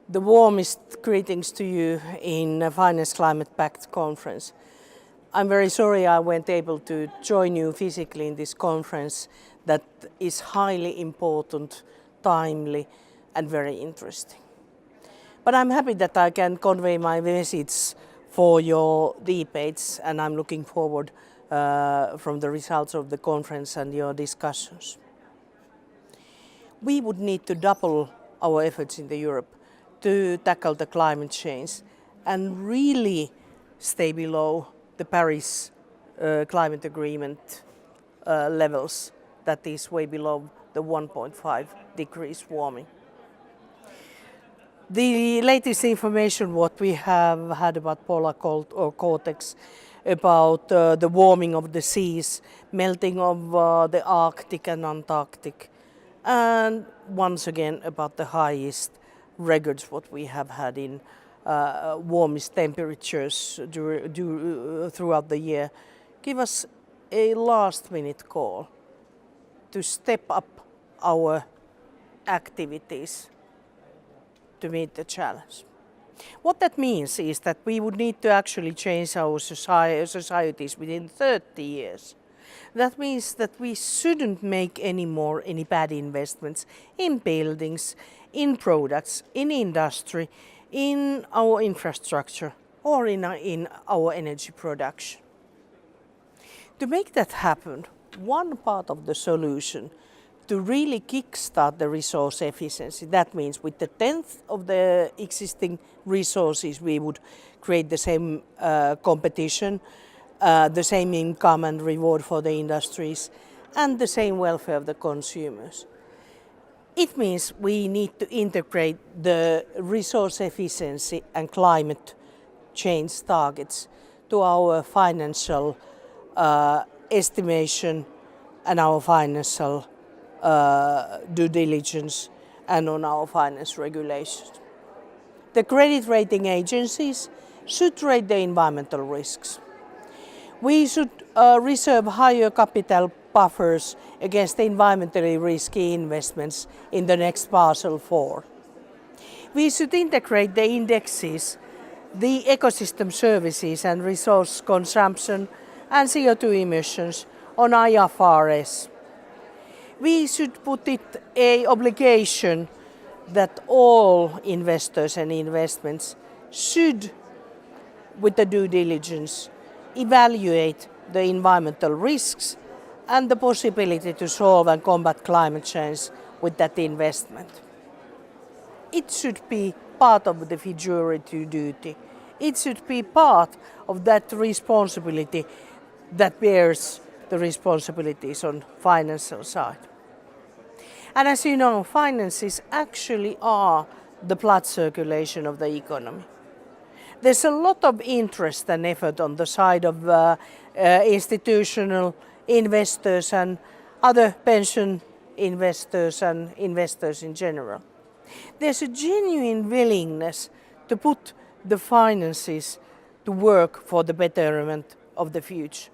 The warmest greetings to you in Finance Climate Pact conference. I'm very sorry I weren't able to join you physically in this conference that is highly important, timely and very interesting. But I'm happy that I can convey my message for your debates, and I'm looking forward from the results of the conference and your discussions. We would need to double our efforts in Europe to tackle the climate change and really stay below the Paris climate agreement levels, that is way below the 1.5 degrees warming. The latest information what we have had about polar vortex, about the warming of the seas, melting of the Arctic and Antarctic, and once again about the highest records what we have had in warmest temperatures throughout the year, give us a last-minute call to step up our activities to meet the challenge. What that means is that we would need to actually change our societies within 30 years. That means that we shouldn't make any bad investments in buildings, in products, in industry, in our infrastructure or in our energy production. To make that happen, one part of the solution to really kickstart the resource efficiency, that means with the 10th of the existing resources we would create the same competition, the same income and reward for the industries, and the same welfare of the consumers. It means we need to integrate the resource efficiency and climate change targets to our financial estimation and our financial due diligence and on our finance regulations. The credit rating agencies should rate the environmental risks. We should reserve higher capital buffers against the environmentally risky investments in the next Basel IV. We should integrate the indexes, the ecosystem services and resource consumption and CO2 emissions on IFRS. We should put it an obligation that all investors and investments should, with the due diligence, evaluate the environmental risks and the possibility to solve and combat climate change with that investment. It should be part of the fiduciary duty. It should be part of that responsibility that bears the responsibilities on financial side. And as you know, finances actually are the blood circulation of the economy. There's a lot of interest and effort on the side of institutional investors and other pension investors and investors in general. There's a genuine willingness to put the finances to work for the betterment of the future.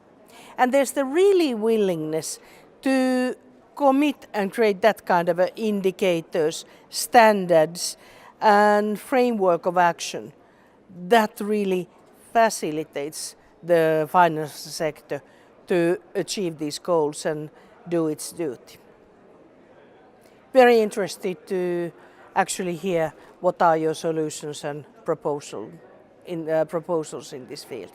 And there's the really willingness to commit and create that kind of indicators, standards and framework of action that really facilitates the finance sector to achieve these goals and do its duty. Very interested to actually hear what are your solutions and proposals in this field.